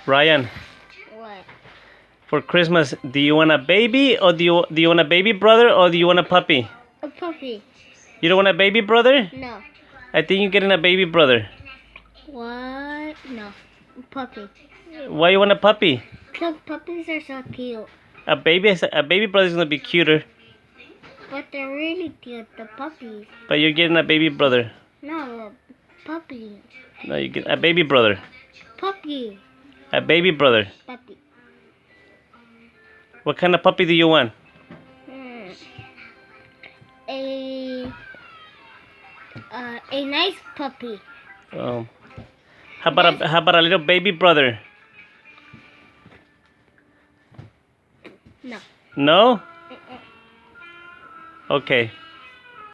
Ryan, What? for Christmas, do you want a baby or do you want a baby brother or do you want a puppy? A puppy. You don't want a baby brother? No. I think you're getting a baby brother. What? No. A puppy. Why you want a puppy? Because puppies are so cute. A baby brother's gonna be cuter, But they're really cute, the puppies. but you're getting a baby brother. No, puppy. No, you get a baby brother. Puppy. A baby brother. Puppy. What kind of puppy do you want? Hmm. A nice puppy. Oh. How about a little baby brother? No. No? Okay.